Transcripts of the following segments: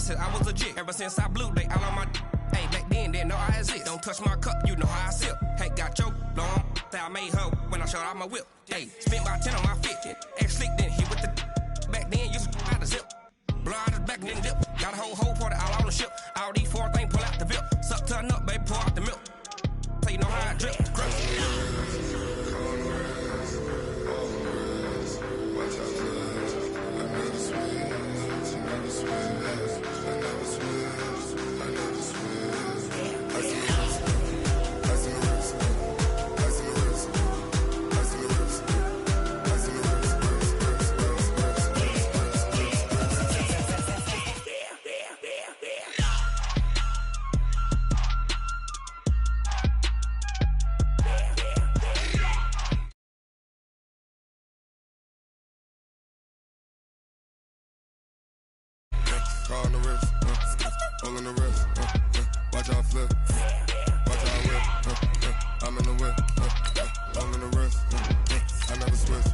said I was a jig. Ever since I blew, they all on my hey, back then, didn't know I exist. Don't touch my cup, you know how I sip. Hey, got choked, blow on. Say I made her when I showed out my whip. Hey, spent about 10 on my fit. Ex-slick, then hit with the back then, used to out the zip. Blow out his back, then dip. Got a whole party all on the ship. All these 4 things, pull out the VIP. Suck, turn up, baby, pour out the milk. So you know how I drip. On the wrist, all on the wrist, watch out flip, watch out whip, I'm in the whip, all in the wrist, I never switch.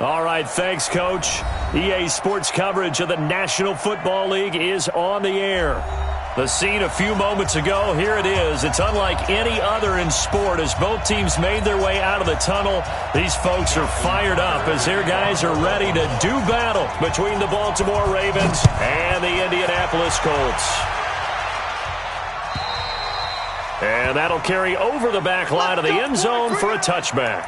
All right, thanks, Coach. EA Sports coverage of the National Football League is on the air. The scene a few moments ago, here it is. It's unlike any other in sport as both teams made their way out of the tunnel. These folks are fired up as their guys are ready to do battle between the Baltimore Ravens and the Indianapolis Colts. And that'll carry over the back line of the end zone for a touchback.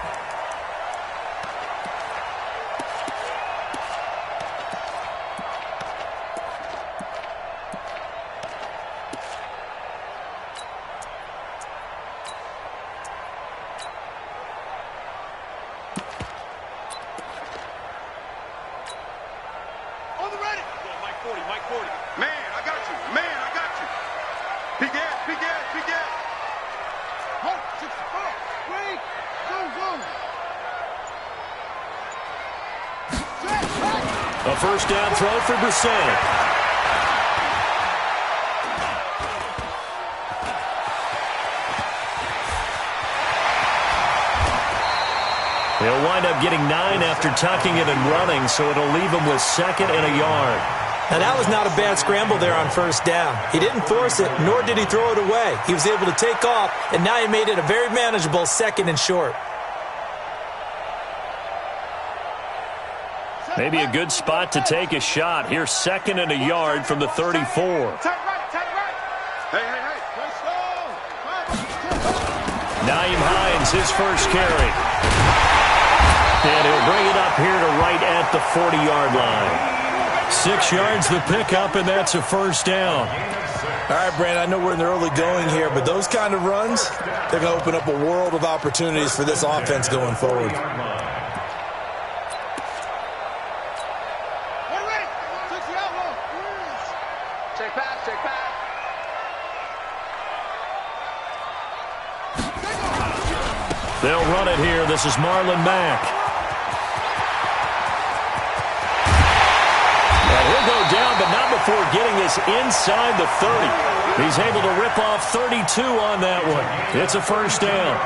A first down throw for Brissett. He'll wind up getting 9 after tucking it and running, so it'll leave him with 2nd and a yard. Now, that was not a bad scramble there on first down. He didn't force it, nor did he throw it away. He was able to take off, and now he made it a very manageable 2nd and short. Maybe a good spot to take a shot. Here's 2nd and a yard from the 34. Take right. Hey. Let's go. Nyheim Hines, his first carry. And he'll bring it up here to right at the 40-yard line. 6 yards the pickup, and that's a first down. All right, Brandon, I know we're in the early going here, but those kind of runs, they're going to open up a world of opportunities for this offense going forward. They'll run it here. This is Marlon Mack. And he'll go down, but not before getting this inside the 30. He's able to rip off 32 on that one. It's a first down.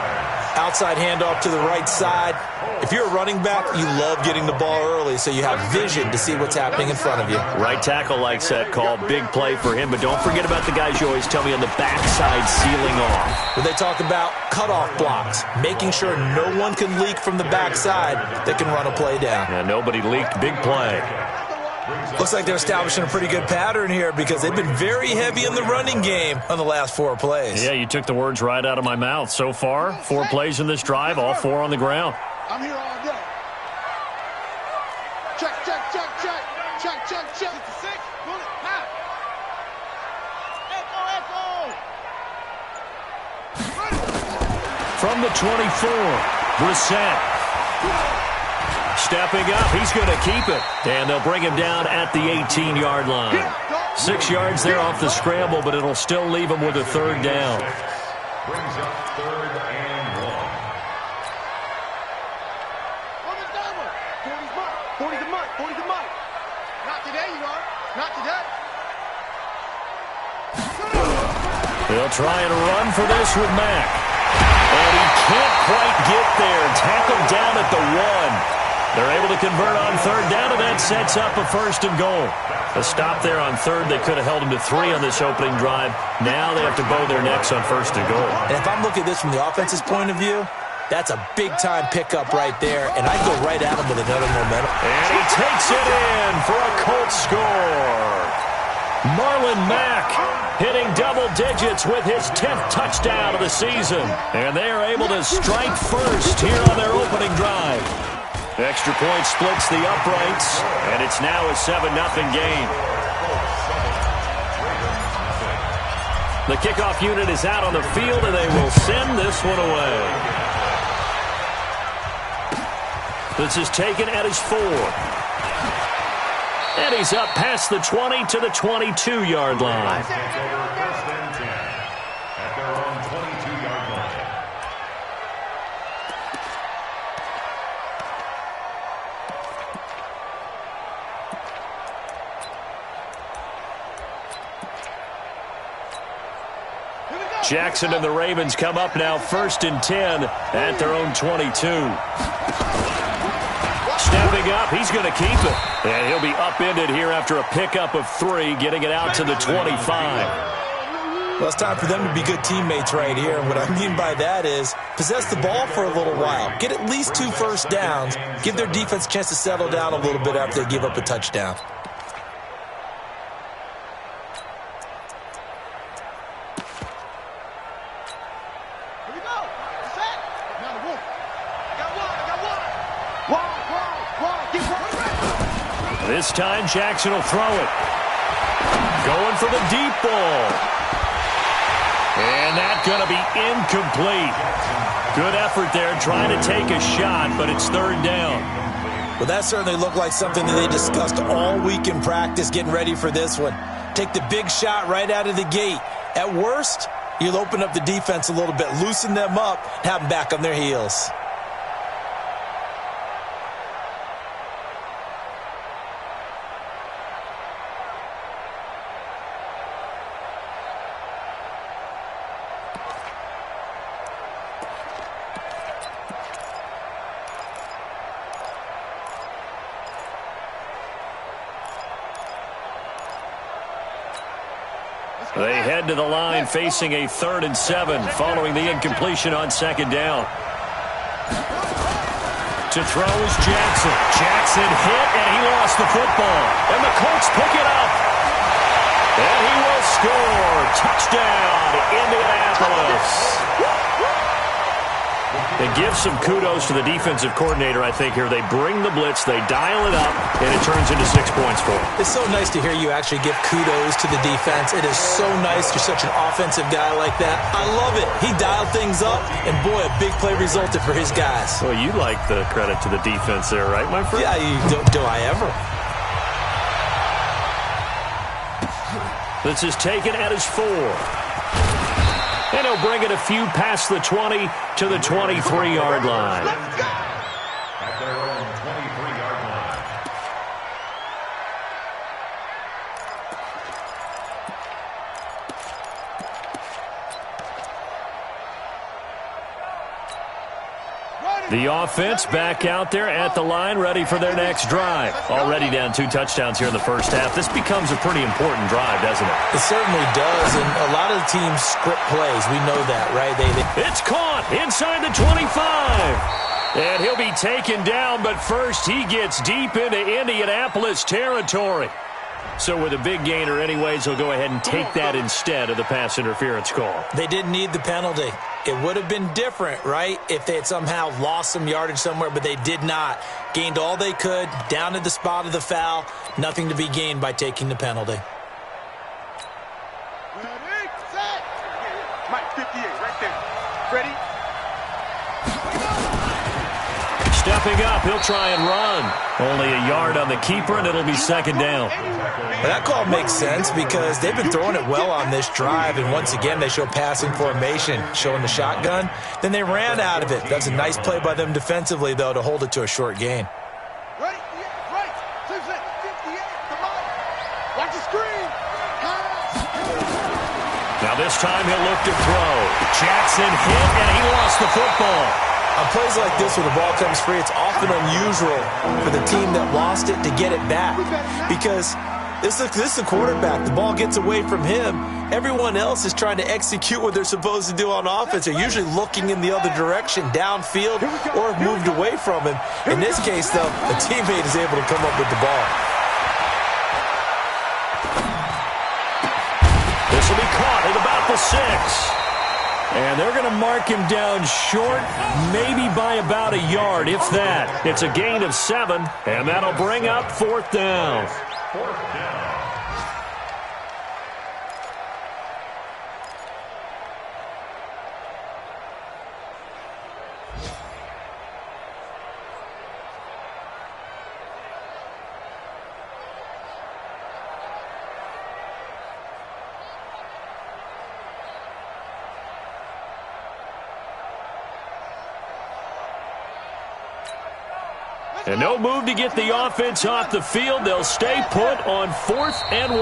Outside handoff to the right side. If you're a running back, you love getting the ball early so you have vision to see what's happening in front of you. Right tackle likes that call. Big play for him, but don't forget about the guys you always tell me on the backside sealing off. When they talk about cutoff blocks, making sure no one can leak from the backside that can run a play down. Yeah, nobody leaked. Big play. Looks like they're establishing a pretty good pattern here because they've been very heavy in the running game on the last 4 plays. Yeah, you took the words right out of my mouth. So far, 4 plays in this drive, all 4 on the ground. I'm here all day. Check. Check. 66. Pull it. Now. Echo. From the 24, Brissett. Stepping up, he's going to keep it. And they'll bring him down at the 18-yard line. 6 yards there off the scramble, but it'll still leave him with a third down. Brings up 3rd and 1. 40's the mark. Not today, you are. Not today. They'll try and run for this with Mack. And he can't quite get there. Tackled down at the 1. They're able to convert on third down, and that sets up a 1st and goal. A stop there on third. They could have held him to 3 on this opening drive. Now they have to bow their necks on 1st and goal. And if I'm looking at this from the offense's point of view, that's a big-time pickup right there, and I'd go right at him with another momentum. And he takes it in for a Colts score. Marlon Mack hitting double digits with his 10th touchdown of the season. And they are able to strike first here on their opening drive. Extra point splits the uprights, and it's now a 7-0 game. The kickoff unit is out on the field, and they will send this one away. This is taken at his 4. And he's up past the 20 to the 22-yard line. At their own 22-yard line. Jackson and the Ravens come up now 1st and 10 at their own 22. Stepping up, he's going to keep it. And he'll be upended here after a pickup of 3, getting it out to the 25. Well, it's time for them to be good teammates right here. And what I mean by that is possess the ball for a little while. Get at least 2 first downs. Give their defense a chance to settle down a little bit after they give up a touchdown. This time, Jackson will throw it. Going for the deep ball. And that's going to be incomplete. Good effort there trying to take a shot, but it's 3rd down. Well, that certainly looked like something that they discussed all week in practice getting ready for this one. Take the big shot right out of the gate. At worst, you'll open up the defense a little bit, loosen them up, have them back on their heels. They head to the line facing a 3rd and 7 following the incompletion on 2nd down. To throw is Jackson. Jackson hit, and he lost the football. And the Colts pick it up. And he will score. Touchdown, Indianapolis. They give some kudos to the defensive coordinator, I think, here. They bring the blitz, they dial it up, and it turns into 6 points for them. It's so nice to hear you actually give kudos to the defense. It is so nice. You're such an offensive guy like that. I love it. He dialed things up, and boy, a big play resulted for his guys. Well, you like the credit to the defense there, right, my friend? Yeah, do I ever? This is taken at his 4. And he'll bring it a few past the 20 to the 23-yard line. At their own 23-yard line. The offense back out there at the line, ready for their next drive. Already down 2 touchdowns here in the first half. This becomes a pretty important drive, doesn't it? It certainly does, and a lot of the teams script plays. We know that, right? It's caught inside the 25. And he'll be taken down, but first he gets deep into Indianapolis territory. So with a big gainer anyways, he'll go ahead and take that instead of the pass interference call. They didn't need the penalty. It would have been different, right, if they had somehow lost some yardage somewhere, but they did not. Gained all they could, down to the spot of the foul. Nothing to be gained by taking the penalty. Ready, set. Mike, 58, right there. Ready? Stepping up, he'll try and run. Only a yard on the keeper, and it'll be second down. Well, that call makes sense because they've been throwing it well on this drive, and once again they show passing formation, showing the shotgun. Then they ran out of it. That's a nice play by them defensively, though, to hold it to a short gain. Ready? Yeah, right. 58, come on. Watch the screen. Now this time he'll look to throw. Jackson hit, and he lost the football. On plays like this, when the ball comes free, it's often unusual for the team that lost it to get it back. Because this is the quarterback. The ball gets away from him. Everyone else is trying to execute what they're supposed to do on offense. They're usually looking in the other direction, downfield, or have moved away from him. In this case, though, a teammate is able to come up with the ball. This will be caught at about the 6. And they're going to mark him down short, maybe by about a yard, if that. It's a gain of 7, and that'll bring up 4th down. 4th down. And no move to get the offense off the field. They'll stay put on 4th and 1.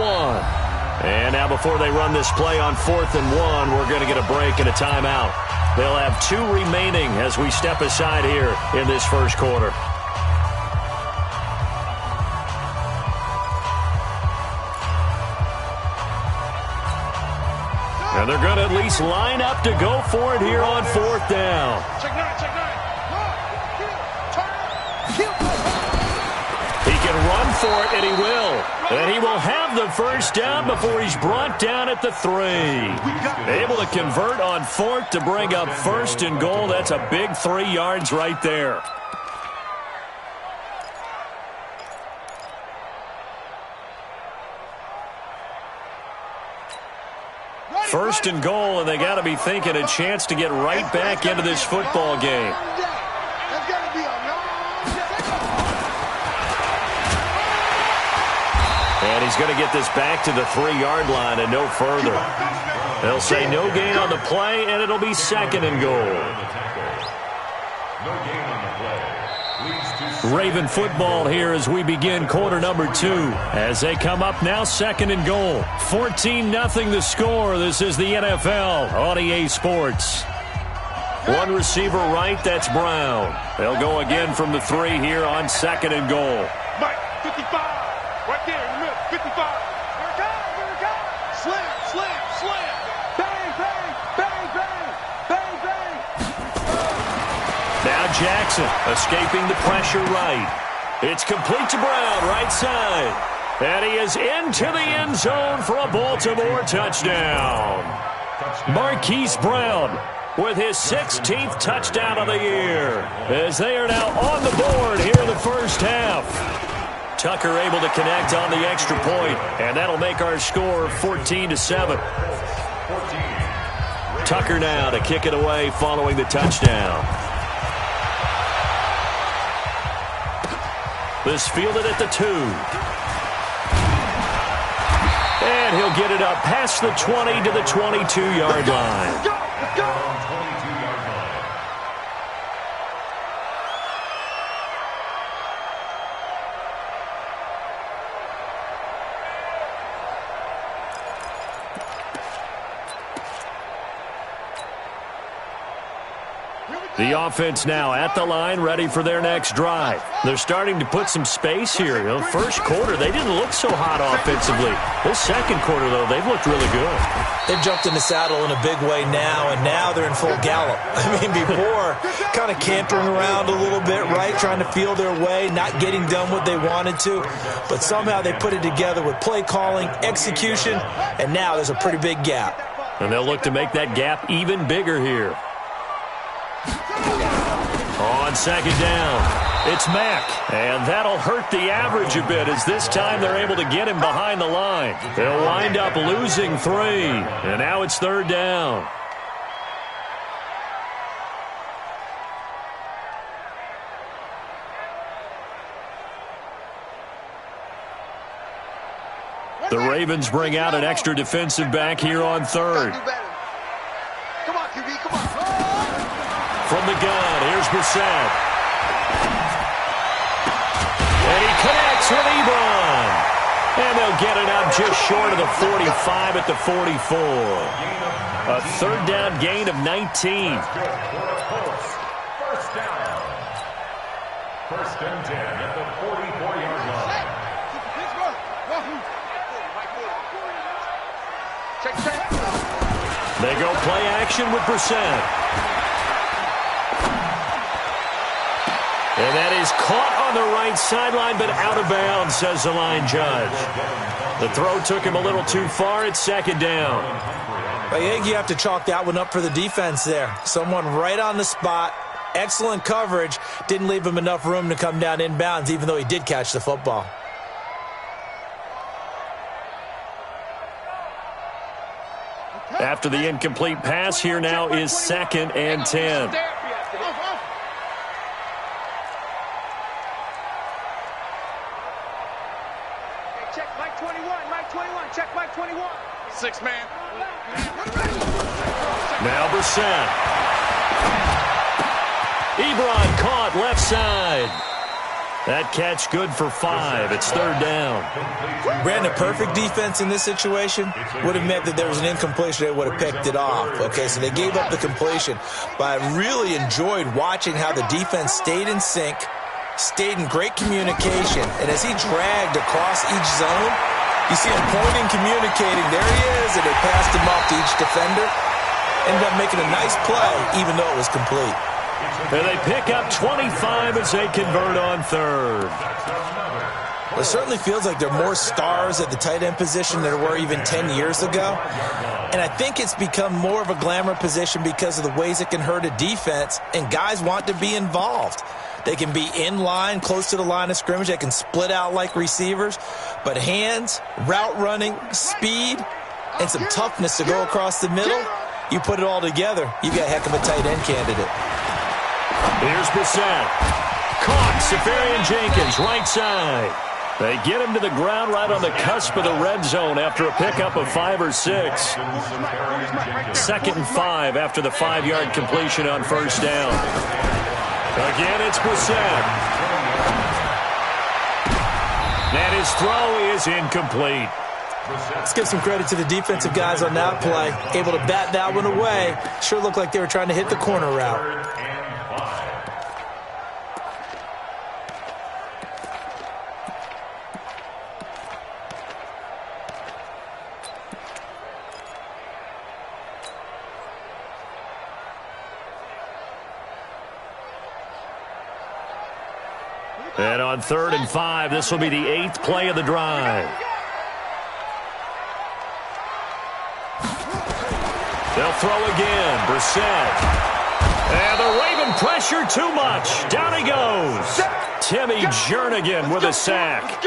And now before they run this play on 4th and 1, we're going to get a break and a timeout. They'll have 2 remaining as we step aside here in this first quarter. And they're going to at least line up to go for it here on 4th down. Check 9, check 9. He can run for it, and he will. And he will have the first down before he's brought down at the 3. Able to convert on 4th to bring up 1st and goal. That's a big 3 yards right there. First and goal, and they got to be thinking a chance to get right back into this football game. And he's going to get this back to the 3-yard line and no further. They'll say no gain on the play, and it'll be 2nd and goal. Raven football here as we begin quarter number 2. As they come up now, 2nd and goal. 14-0 the score. This is the NFL on EA Sports. One receiver right, that's Brown. They'll go again from the 3 here on 2nd and goal. Mike, 55. Right there in the middle, 55. Here it comes. Slam, slam, slam. Bang, bang, bang, bang, bang, bang. Now Jackson escaping the pressure right. It's complete to Brown, right side. And he is into the end zone for a Baltimore touchdown. Marquise Brown with his 16th touchdown of the year, as they are now on the board here in the first half. Tucker able to connect on the extra point, and that'll make our score 14-7. Tucker now to kick it away following the touchdown. This fielded at the 2. And he'll get it up past the 20 to the 22-yard line. Let's go, let's go. Here we go. The offense now at the line, ready for their next drive. They're starting to put some space here. First quarter, they didn't look so hot offensively. This second quarter, though, they've looked really good. They've jumped in the saddle in a big way now, and now they're in full gallop. I mean, before, kind of cantering around a little bit, right, trying to feel their way, not getting done what they wanted to. But somehow they put it together with play calling, execution, and now there's a pretty big gap. And they'll look to make that gap even bigger here. On second down, it's Mack, and that'll hurt the average a bit as this time they're able to get him behind the line. They'll wind up losing 3, and now it's third down. The Ravens bring out an extra defensive back here on third. Come on, QB, come on. From the gun, here's Brissett. And he connects with Ebron. And they'll get it up just short of the 45 at the 44. A third down gain of 19. First down. First and 10 at the 44-yard line. They go play action with Brissett. And that is caught on the right sideline, but out of bounds, says the line judge. The throw took him a little too far. It's second down. I think you have to chalk that one up for the defense there. Someone right on the spot. Excellent coverage. Didn't leave him enough room to come down inbounds, even though he did catch the football. After the incomplete pass, here now is second and 10. Check Mike 21, Mike 21, check Mike 21. 6 man. Now Brissett. Ebron caught left side. That catch good for 5. It's third down. Ran a perfect defense in this situation. Would have meant that there was an incompletion. They would have picked it off. Okay, so they gave up the completion. But I really enjoyed watching how the defense stayed in sync, stayed in great communication. And as he dragged across each zone, you see him pointing, communicating. There he is, and they passed him off to each defender. Ended up making a nice play, even though it was complete. And they pick up 25 as they convert on third. It certainly feels like there are more stars at the tight end position than there were even 10 years ago. And I think it's become more of a glamour position because of the ways it can hurt a defense, and guys want to be involved. They can be in line, close to the line of scrimmage. They can split out like receivers. But hands, route running, speed, and some toughness to go across the middle, you put it all together, you got a heck of a tight end candidate. Here's Brissett. Caught. Safarian-Jenkins, right side. They get him to the ground right on the cusp of the red zone after a pickup of 5 or 6. Second and 5 after the 5-yard completion on first down. Again, it's Brissett. And his throw is incomplete. Let's give some credit to the defensive guys on that play. Able to bat that one away. Sure looked like they were trying to hit the corner route. And on third and 5, this will be the 8th play of the drive. They'll throw again. Brissett. And the Raven pressure too much. Down he goes. Timmy Jernigan with a sack.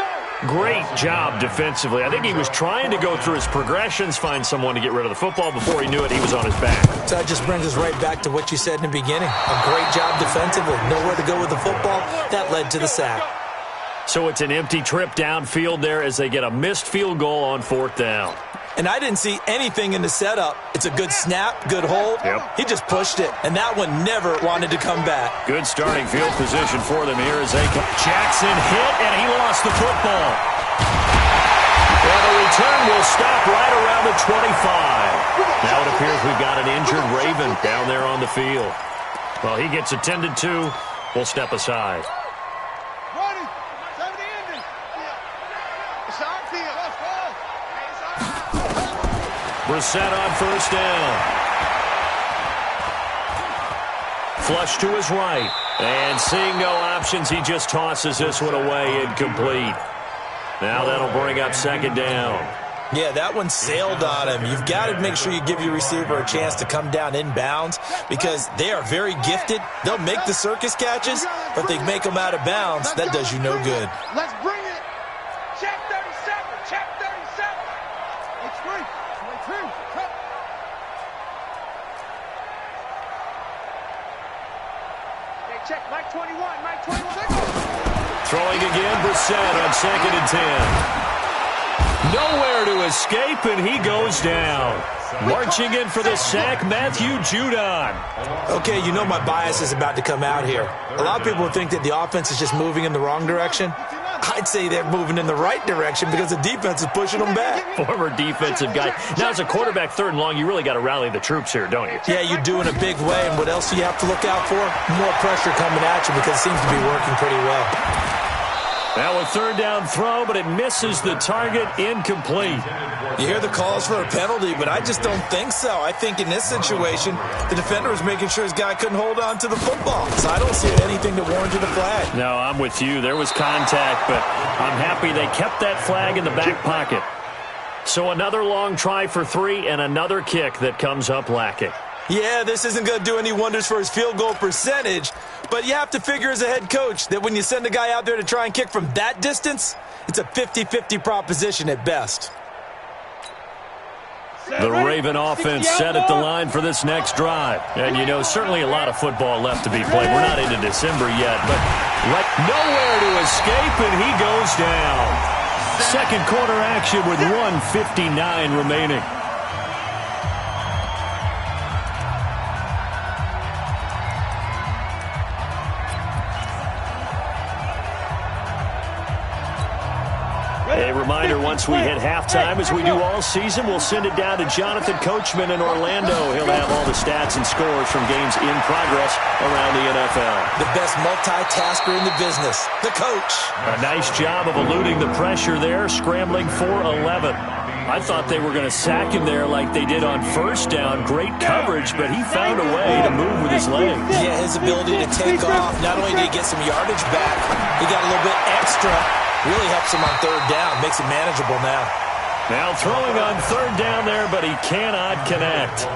Great job defensively. I think he was trying to go through his progressions, find someone to get rid of the football. Before he knew it, he was on his back. So that just brings us right back to what you said in the beginning. A great job defensively. Nowhere to go with the football. That led to the sack. So it's an empty trip downfield there as they get a missed field goal on fourth down. And I didn't see anything in the setup. It's a good snap, good hold. Yep. He just pushed it, and that one never wanted to come back. Good starting field position for them here as they come. Jackson hit, and he lost the football. Well, the return will stop right around the 25. Now it appears we've got an injured Raven down there on the field. Well, he gets attended to. We'll step aside. Brissett on first down. Flush to his right. And seeing no options, he just tosses this one away, incomplete. Now that'll bring up second down. Yeah, that one sailed on him. You've got to make sure you give your receiver a chance to come down inbounds because they are very gifted. They'll make the circus catches, but they make them out of bounds. That does you no good. Let's bring it. Check 37. Check 37. It's free. Check Mike 21. Mike 21. Throwing again, Brissett on 2nd and 10. Nowhere to escape, and he goes down. Marching in for the sack, Matthew Judon. Okay, you know my bias is about to come out here. A lot of people think that the offense is just moving in the wrong direction. I'd say they're moving in the right direction because the defense is pushing them back. Former defensive guy. Now, as a quarterback, 3rd and long, you really got to rally the troops here, don't you? Yeah, you do in a big way. And what else do you have to look out for? More pressure coming at you because it seems to be working pretty well. Now a 3rd down throw, but it misses the target, incomplete. You hear the calls for a penalty, but I just don't think so. I think in this situation, the defender was making sure his guy couldn't hold on to the football. So I don't see anything that warranted a flag. No, I'm with you. There was contact, but I'm happy they kept that flag in the back pocket. So another long try for 3 and another kick that comes up lacking. Yeah, this isn't going to do any wonders for his field goal percentage, but you have to figure as a head coach that when you send a guy out there to try and kick from that distance, it's a 50-50 proposition at best. The Raven offense set at the line for this next drive. And, you know, certainly a lot of football left to be played. We're not into December yet, but nowhere to escape, and he goes down. Second quarter action with 1:59 remaining. A reminder, once we hit halftime, as we do all season, we'll send it down to Jonathan Coachman in Orlando. He'll have all the stats and scores from games in progress around the NFL. The best multitasker in the business, the coach. A nice job of eluding the pressure there, scrambling for 11. I thought they were going to sack him there like they did on first down. Great coverage, but he found a way to move with his legs. Yeah, his ability to take off. Not only did he get some yardage back, he got a little bit extra. Really helps him on 3rd down. Makes it manageable now. Now throwing on 3rd down there, but he cannot connect.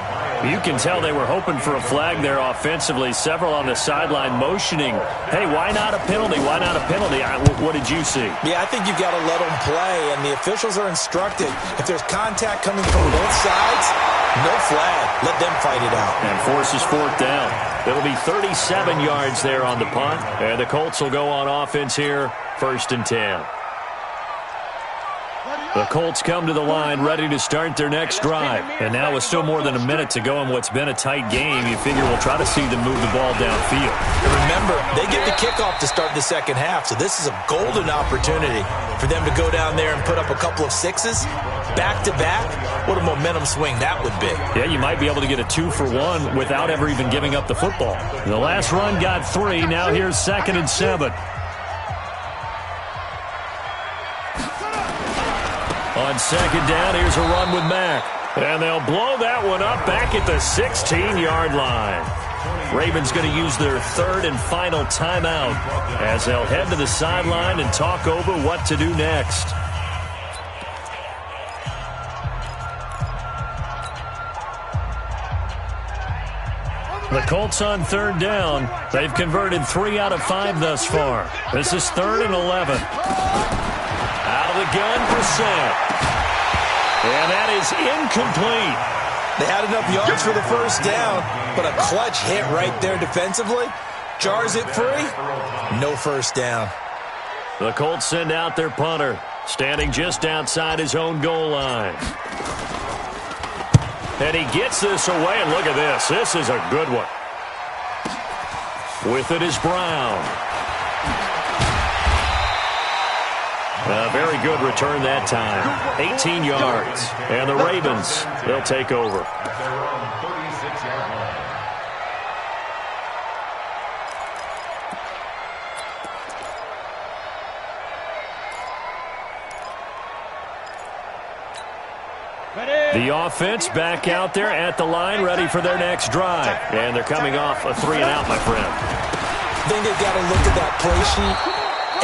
You can tell they were hoping for a flag there offensively. Several on the sideline motioning, hey, why not a penalty? Why not a penalty? What did you see? Yeah, I think you've got to let them play, and the officials are instructed. If there's contact coming from both sides, no flag. Let them fight it out. And forces 4th down. It'll be 37 yards there on the punt. And the Colts will go on offense here, 1st and 10. The Colts come to the line ready to start their next drive. And now with still more than a minute to go in what's been a tight game, you figure we'll try to see them move the ball downfield. And remember, they get the kickoff to start the second half, so this is a golden opportunity for them to go down there and put up a couple of sixes back-to-back. What a momentum swing that would be. Yeah, you might be able to get a 2-for-1 without ever even giving up the football. The last run got 3. Now here's 2nd and 7. On 2nd down, here's a run with Mack. And they'll blow that one up back at the 16-yard line. Ravens going to use their 3rd and final timeout as they'll head to the sideline and talk over what to do next. The Colts on 3rd down. They've converted 3 out of 5 thus far. This is 3rd and 11. Out of the gun, Brissett. And that is incomplete. They had enough yards for the first down, but a clutch hit right there defensively. Jars it free. No first down. The Colts send out their punter, standing just outside his own goal line. And he gets this away, and look at this. This is a good one. With it is Brown. A very good return that time. 18 yards. And the Ravens, they'll take over. The offense back out there at the line, ready for their next drive. And they're coming off a 3-and-out, my friend. I think they've got to look at that play sheet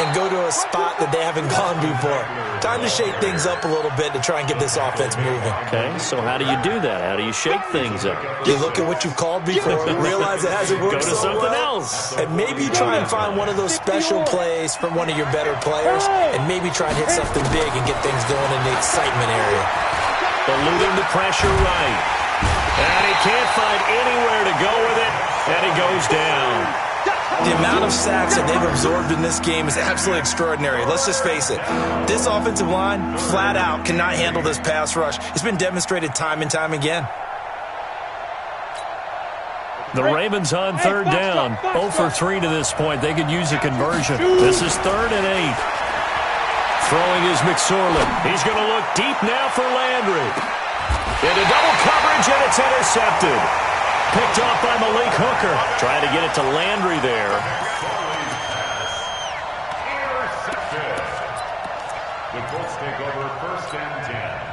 and go to a spot that they haven't gone before. Time to shake things up a little bit to try and get this offense moving. Okay, so how do you do that? How do you shake things up? You look at what you've called before, realize it hasn't worked Go to so something well, else. and maybe you try and find one of those special plays from one of your better players, and maybe try and hit something big and get things going in the excitement area. Eluding the pressure right. And he can't find anywhere to go with it, and he goes down. The amount of sacks that they've absorbed in this game is absolutely extraordinary. Let's just face it. This offensive line, flat out, cannot handle this pass rush. It's been demonstrated time and time again. The Ravens on third down. 0 for 3 to this point. They could use a conversion. This is 3rd and 8. Throwing is McSorley. He's going to look deep now for Landry. Into double coverage, and it's intercepted. Picked off by Malik Hooker. Trying to get it to Landry there. The Colts take over 1st and 10.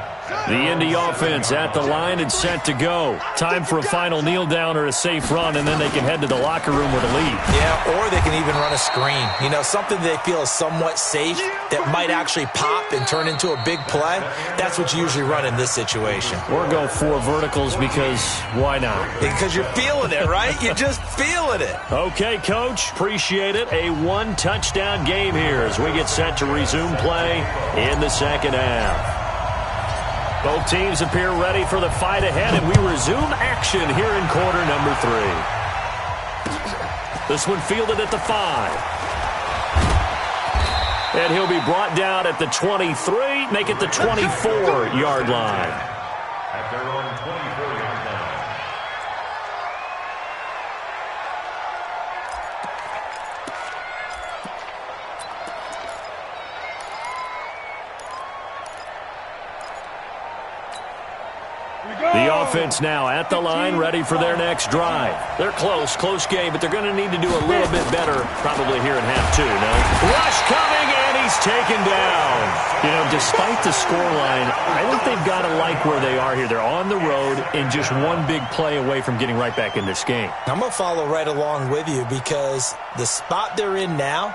The Indy offense at the line and set to go. Time for a final kneel down or a safe run, and then they can head to the locker room with a lead. Yeah, or they can even run a screen. You know, something they feel is somewhat safe that might actually pop and turn into a big play. That's what you usually run in this situation. Or go 4 verticals because why not? Because you're feeling it, right? You're just feeling it. Okay, Coach. Appreciate it. A 1-touchdown game here as we get set to resume play in the second half. Both teams appear ready for the fight ahead, and we resume action here in quarter number 3. This one fielded at the 5. And he'll be brought down at the 23, make it the 24-yard line. At their own 24-yard line. The offense now at the line, ready for their next drive. They're close game, but they're going to need to do a little bit better probably here in half 2, no? Rush coming, and he's taken down. You know, despite the scoreline, I think they've got to like where they are here. They're on the road and just one big play away from getting right back in this game. I'm going to follow right along with you because the spot they're in now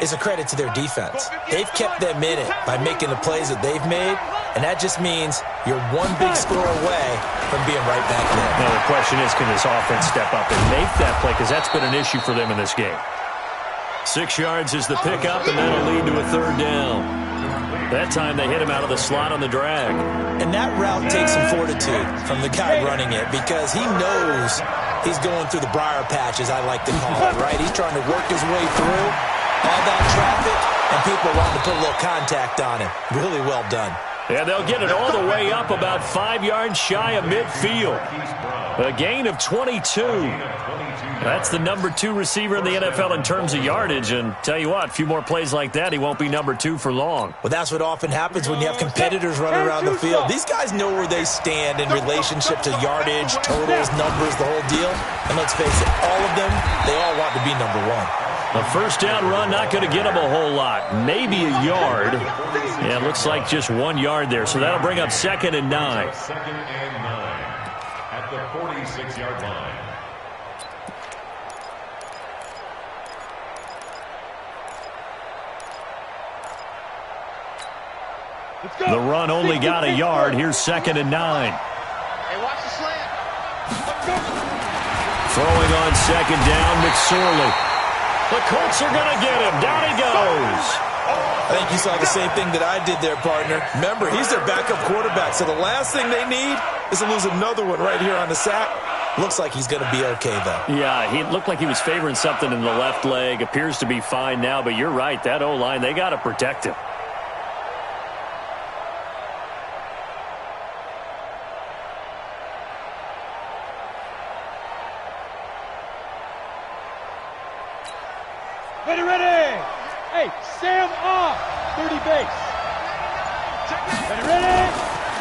is a credit to their defense. They've kept them in it by making the plays that they've made, and that just means you're one big score away from being right back there. Now the question is, can this offense step up and make that play? Because that's been an issue for them in this game. 6 yards is the pickup, and that'll lead to a 3rd down. That time they hit him out of the slot on the drag. And that route takes some fortitude from the guy running it because he knows he's going through the briar patch, as I like to call it, right? He's trying to work his way through all that traffic, and people want to put a little contact on him. Really well done. Yeah, they'll get it all the way up about 5 yards shy of midfield. A gain of 22. That's the number 2 receiver in the NFL in terms of yardage. And tell you what, a few more plays like that, he won't be number 2 for long. Well, that's what often happens when you have competitors running around the field. These guys know where they stand in relationship to yardage, totals, numbers, the whole deal. And let's face it, all of them, they all want to be number 1. A first down run not going to get him a whole lot. Maybe a yard. Yeah, it looks like just 1 yard there. So that'll bring up 2nd and 9. 2nd and 9 at the 46-yard line. The run only got a yard. Here's 2nd and 9. Hey, watch the slant. Throwing on 2nd down, McSorley. The Colts are going to get him. Down he goes. I think you saw the same thing that I did there, partner. Remember, he's their backup quarterback, so the last thing they need is to lose another one right here on the sack. Looks like he's going to be okay, though. Yeah, he looked like he was favoring something in the left leg. Appears to be fine now, but you're right. That O-line, they got to protect him. Ready. Hey, Sam off. 30 base. Ready.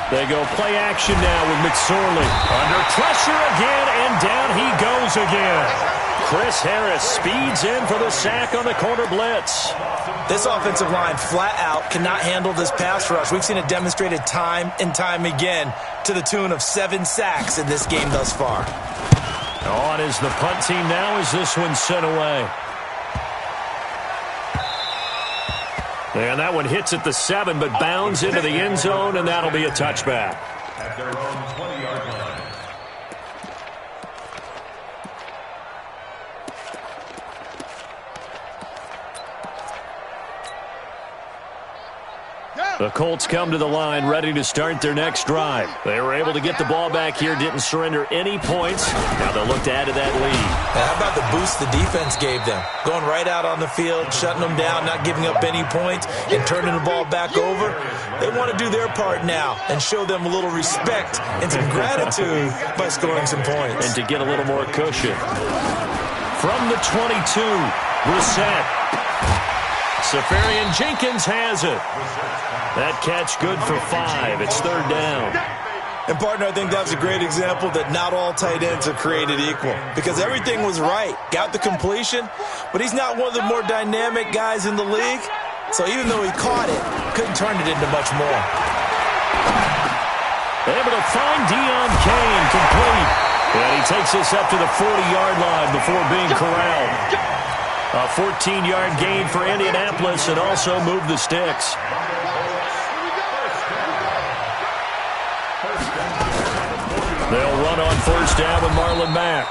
They go play action now with McSorley. Under pressure again, and down he goes again. Chris Harris speeds in for the sack on the corner blitz. This offensive line flat out cannot handle this pass rush. We've seen it demonstrated time and time again to the tune of 7 sacks in this game thus far. On is the punt team now as this one's sent away. And that one hits at the 7, but bounds into the end zone, and that'll be a touchback. At their own 20-yard line. The Colts come to the line ready to start their next drive. They were able to get the ball back here, didn't surrender any points. Now they'll look to add to that lead. How about the boost the defense gave them? Going right out on the field, shutting them down, not giving up any points, and turning the ball back over. They want to do their part now and show them a little respect and some gratitude by scoring some points. And to get a little more cushion. From the 22, Brissett. Safarian Jenkins has it. That catch good for 5. It's 3rd down. And, partner, I think that was a great example that not all tight ends are created equal because everything was right. Got the completion, but he's not one of the more dynamic guys in the league. So even though he caught it, couldn't turn it into much more. Able to find Deion Kane complete. And he takes this up to the 40-yard line before being corralled. A 14-yard gain for Indianapolis and also moved the sticks. They'll run on 1st down with Marlon Mack.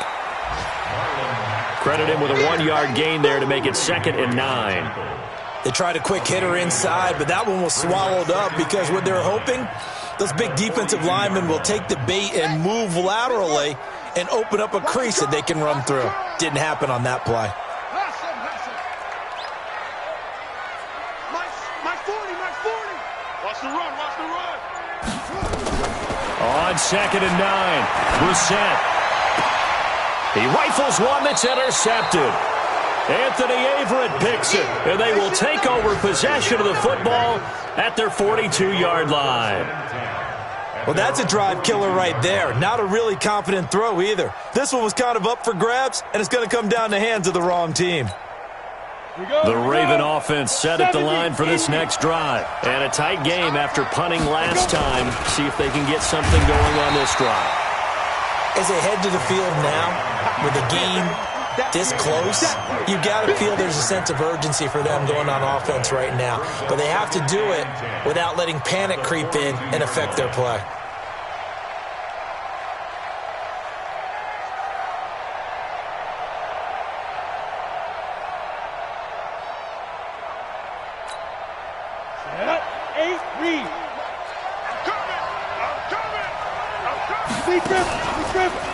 Credit him with a 1-yard gain there to make it 2nd and 9. They tried a quick hitter inside, but that one was swallowed up because what they're hoping, those big defensive linemen will take the bait and move laterally and open up a crease that they can run through. Didn't happen on that play. Watch the run, watch the run. On 2nd and 9, Brissett. He rifles one that's intercepted. Anthony Averett picks it, and they will take over possession of the football at their 42-yard line. Well, that's a drive killer right there. Not a really confident throw either. This one was kind of up for grabs, and it's going to come down the hands of the wrong team. The Raven offense set at the line for this next drive. And a tight game after punting last time. See if they can get something going on this drive. As they head to the field now, with the game this close, you got to feel there's a sense of urgency for them going on offense right now. But they have to do it without letting panic creep in and affect their play.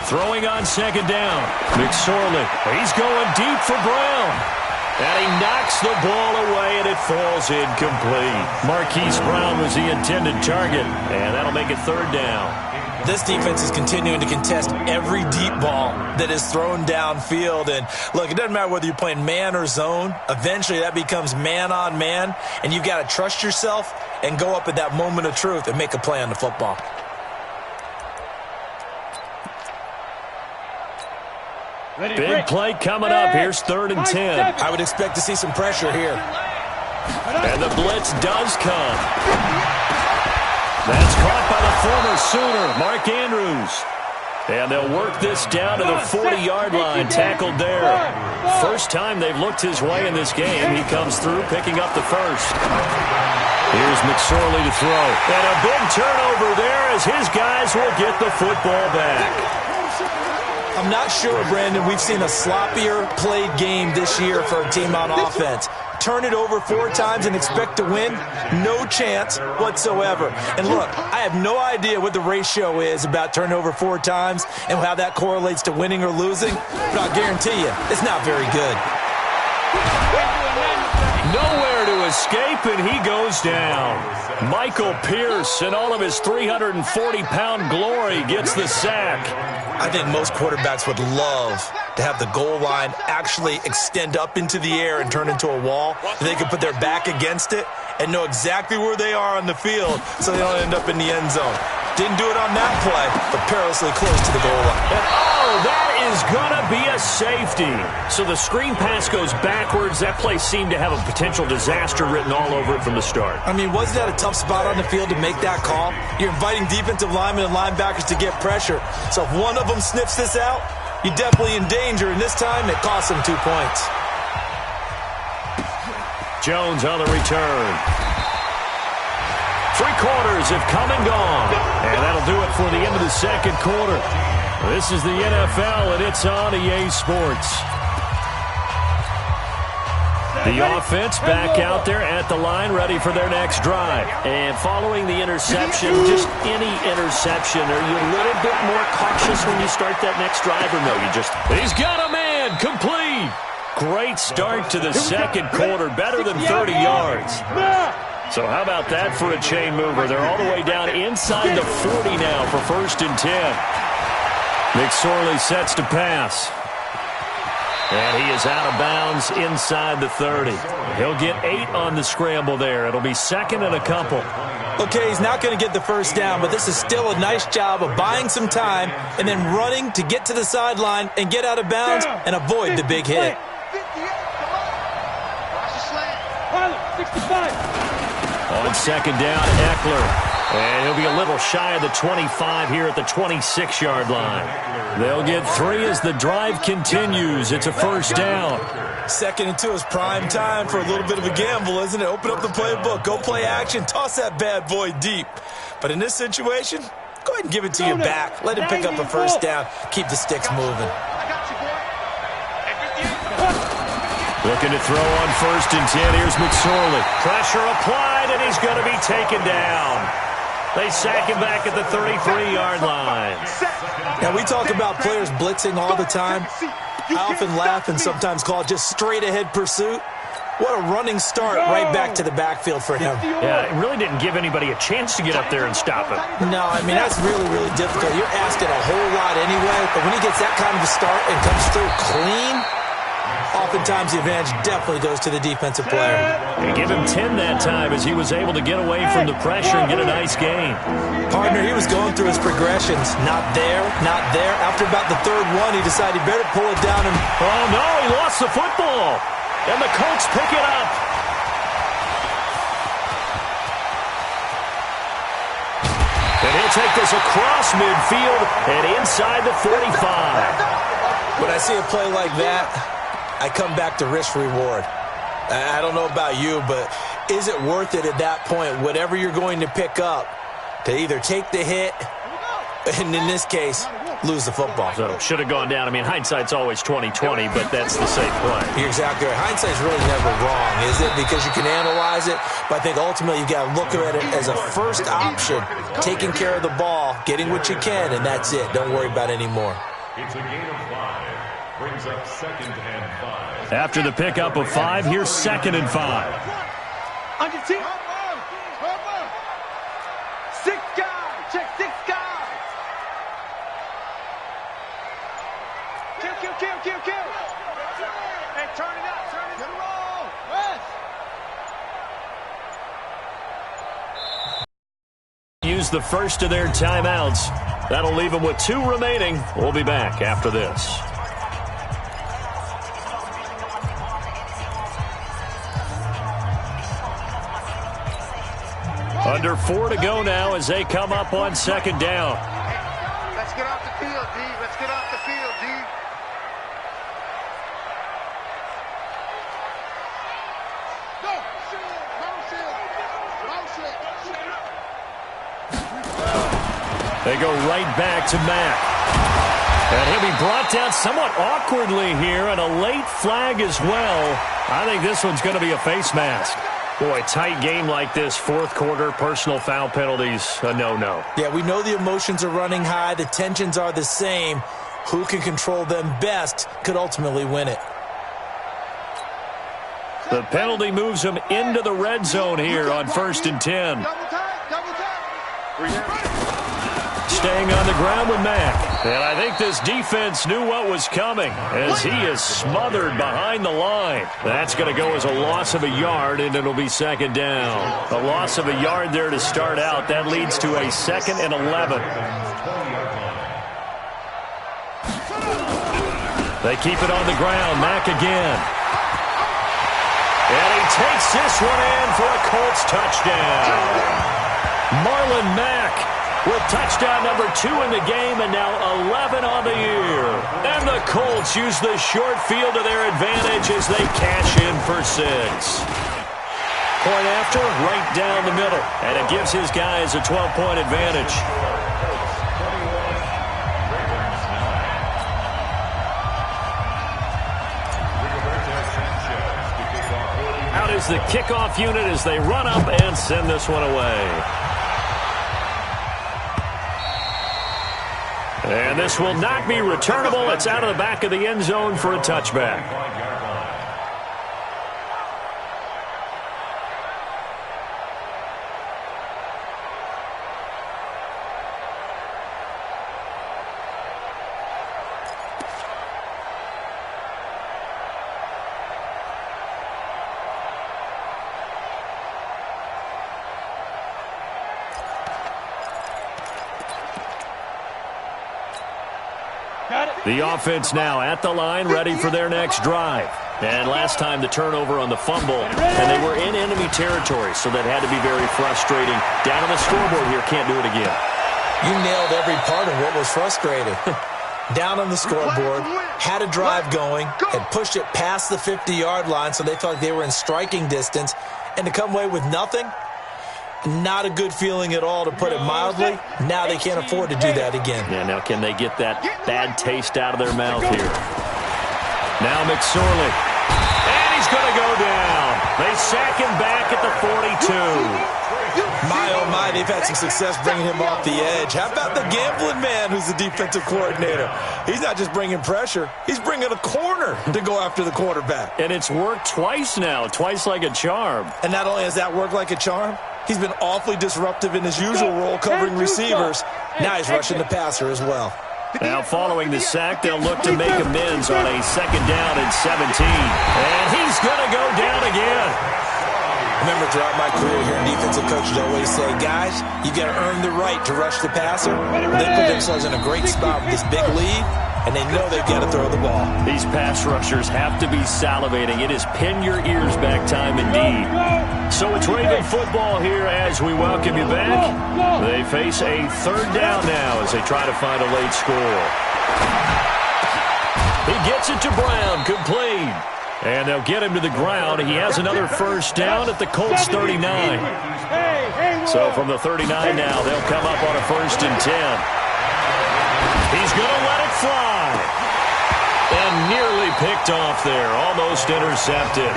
Throwing on 2nd down. McSorley. He's going deep for Brown. And he knocks the ball away, and it falls incomplete. Marquise Brown was the intended target, and that'll make it 3rd down. This defense is continuing to contest every deep ball that is thrown downfield. And, look, it doesn't matter whether you're playing man or zone. Eventually, that becomes man-on-man, and you've got to trust yourself and go up at that moment of truth and make a play on the football. Big play coming up. Here's 3rd and 10. I would expect to see some pressure here. And the blitz does come. That's caught by the former Sooner, Mark Andrews. And they'll work this down to the 40-yard line, tackled there. First time they've looked his way in this game. He comes through, picking up the first. Here's McSorley to throw. And a big turnover there as his guys will get the football back. I'm not sure, Brandon, we've seen a sloppier played game this year for a team on offense. Turn it over 4 times and expect to win? No chance whatsoever. And look, I have no idea what the ratio is about turning over 4 times and how that correlates to winning or losing, but I'll guarantee you, it's not very good. Nowhere to escape, and he goes down. Michael Pierce, in all of his 340-pound glory, gets the sack. I think most quarterbacks would love to have the goal line actually extend up into the air and turn into a wall. They can put their back against it and know exactly where they are on the field so they don't end up in the end zone. Didn't do it on that play, but perilously close to the goal line. And that is going to be a safety. So the screen pass goes backwards. That play seemed to have a potential disaster written all over it from the start. I mean, wasn't that a tough spot on the field to make that call? You're inviting defensive linemen and linebackers to get pressure. So if one of them sniffs this out, you're definitely in danger. And this time, it cost them 2 points. Jones on the return. 3 quarters have come and gone. And that'll do it for the end of the second quarter. This is the NFL, and it's on EA Sports. The offense back out there at the line, ready for their next drive. And following the interception, just any interception, are you a little bit more cautious when you start that next drive, or no, you just... He's got a man, complete. Great start to the second quarter, better than 30 yards. So how about that for a chain mover? They're all the way down inside the 40 now for 1st and 10. McSorley sets to pass. And he is out of bounds inside the 30. He'll get 8 on the scramble there. It'll be 2nd and a couple. Okay, he's not going to get the first down, but this is still a nice job of buying some time and then running to get to the sideline and get out of bounds and avoid the big hit. 65. On 2nd down, Eckler. And he'll be a little shy of the 25 here at the 26-yard line. They'll get 3 as the drive continues. It's a 1st down. 2nd and 2 is prime time for a little bit of a gamble, isn't it? Open up the playbook, go play action, toss that bad boy deep. But in this situation, go ahead and give it to your back. Let him pick up a 1st down. Keep the sticks moving. Looking to throw on 1st and 10. Here's McSorley. Pressure applied, and he's going to be taken down. They sack him back at the 33-yard line. Now, we talk about players blitzing all the time. I often laugh and sometimes call it just straight-ahead pursuit. What a running start right back to the backfield for him. Yeah, it really didn't give anybody a chance to get up there and stop him. No, I mean, that's really, really difficult. You're asking a whole lot anyway, but when he gets that kind of a start and comes through clean, oftentimes the advantage definitely goes to the defensive player. And give him 10 that time as he was able to get away from the pressure and get a nice gain. Partner, he was going through his progressions. Not there, not there. After about the 3rd one, he decided he better pull it down. And oh, no, he lost the football. And the Colts pick it up. And he'll take this across midfield and inside the 45. When I see a play like that, I come back to risk-reward. I don't know about you, but is it worth it at that point, whatever you're going to pick up, to either take the hit, and in this case, lose the football? So, should have gone down. I mean, hindsight's always 20/20, but that's the safe play. You're exactly right. Hindsight's really never wrong, is it? Because you can analyze it, but I think ultimately you got to look at it as a first option, taking care of the ball, getting what you can, and that's it. Don't worry about any more. It's a gain of 5. Brings up 2nd and 5. After the pickup of 5, here's 2nd and 5. On your team. 6 guys. Check 6 guys. Kill. Hey, turn it up. Get it all. Use the first of their timeouts. That'll leave them with 2 remaining. We'll be back after this. Under 4 to go now as they come up on 2nd down. Let's get off the field, D. Let's get off the field, D. They go right back to Mack. And he'll be brought down somewhat awkwardly here, and a late flag as well. I think this one's going to be a face mask. Boy, tight game like this, 4th quarter, personal foul penalties, a no-no. Yeah, we know the emotions are running high. The tensions are the same. Who can control them best could ultimately win it. The penalty moves him into the red zone here on 1st and 10. Staying on the ground with Mack. And I think this defense knew what was coming as he is smothered behind the line. That's going to go as a loss of a yard, and it'll be second down. A loss of a yard there to start out. That leads to a 2nd and 11. They keep it on the ground. Mack again. And he takes this one in for a Colts touchdown. Marlon Mack with touchdown number 2 in the game and now 11 on the year. And the Colts use the short field to their advantage as they cash in for 6. Point after, right down the middle. And it gives his guys a 12-point advantage. Out is the kickoff unit as they run up and send this one away. And this will not be returnable. It's out of the back of the end zone for a touchback. The offense now at the line, ready for their next drive. And last time the turnover on the fumble, and they were in enemy territory, so that had to be very frustrating. Down on the scoreboard here, can't do it again. You nailed every part of what was frustrating. Down on the scoreboard, had a drive going, had pushed it past the 50-yard line, so they thought they were in striking distance, and to come away with nothing, not a good feeling at all, to put it mildly. Now they can't afford to do that again. Yeah, now can they get that bad taste out of their mouth here? Now McSorley. And he's going to go down. They sack him back at the 42. My, oh my, they've had some success bringing him off the edge. How about the gambling man who's the defensive coordinator? He's not just bringing pressure. He's bringing a corner to go after the quarterback. And it's worked twice now, twice like a charm. And not only has that worked like a charm, he's been awfully disruptive in his usual role covering receivers. Now he's rushing the passer as well. Now following the sack, they'll look to make amends on a 2nd down and 17. And he's going to go down again. Remember, throughout my career here in defensive coaches always say, guys, you got to earn the right to rush the passer. They put themselves in a great spot with this big lead, and they know they've got to throw the ball. These pass rushers have to be salivating. It is pin your ears back time indeed. So it's Raven football here as we welcome you back. They face a 3rd down now as they try to find a late score. He gets it to Brown, complete. And they'll get him to the ground. He has another 1st down at the Colts 39. So from the 39 now, they'll come up on a 1st and 10. He's going to let it fly. And nearly picked off there. Almost intercepted.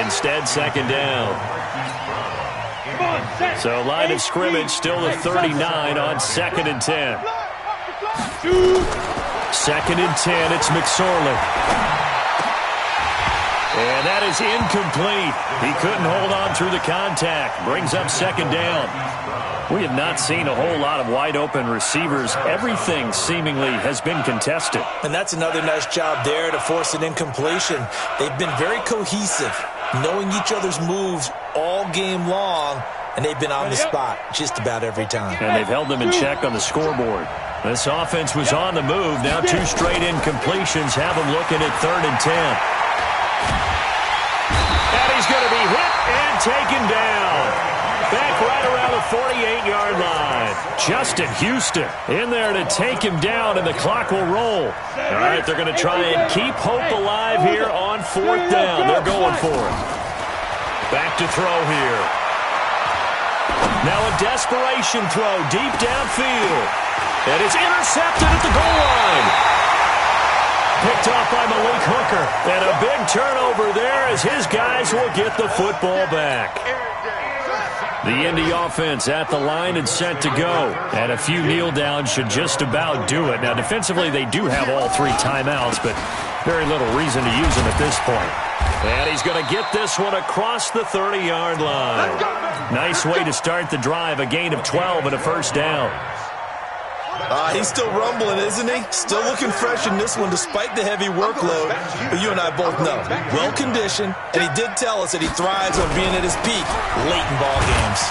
Instead, 2nd down. So line of scrimmage still the 39 on 2nd and 10. 2nd and 10, it's McSorley. And that is incomplete. He couldn't hold on through the contact. Brings up 2nd down. We have not seen a whole lot of wide-open receivers. Everything seemingly has been contested. And that's another nice job there to force an incompletion. They've been very cohesive, knowing each other's moves all game long, and they've been on the spot just about every time. And they've held them in check on the scoreboard. This offense was on the move. Now 2 straight incompletions have them looking at 3rd and 10. And he's going to be hit and taken down. Back right around the 48-yard line. Justin Houston in there to take him down, and the clock will roll. All right, they're going to try and keep hope alive here on 4th down. They're going for it. Back to throw here. Now a desperation throw deep downfield. And it's intercepted at the goal line. Picked off by Malik Hooker. And a big turnover there as his guys will get the football back. The Indy offense at the line and set to go. And a few kneel downs should just about do it. Now, defensively, they do have all 3 timeouts, but very little reason to use them at this point. And he's going to get this one across the 30-yard line. Nice way to start the drive. A gain of 12 and a 1st down. He's still rumbling, isn't he? Still looking fresh in this one despite the heavy workload. But you and I both know, well-conditioned, and he did tell us that he thrives on being at his peak late in ball games.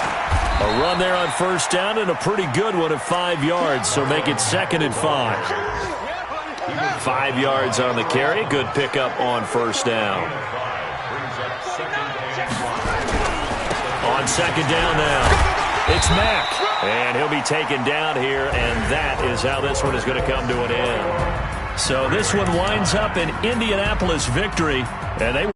A run there on first down and a pretty good one at 5 yards, so make it 2nd and 5. 5 yards on the carry. Good pickup on first down. On 2nd down now, it's Mack. And he'll be taken down here, and that is how this one is going to come to an end. So this one winds up an Indianapolis victory, and they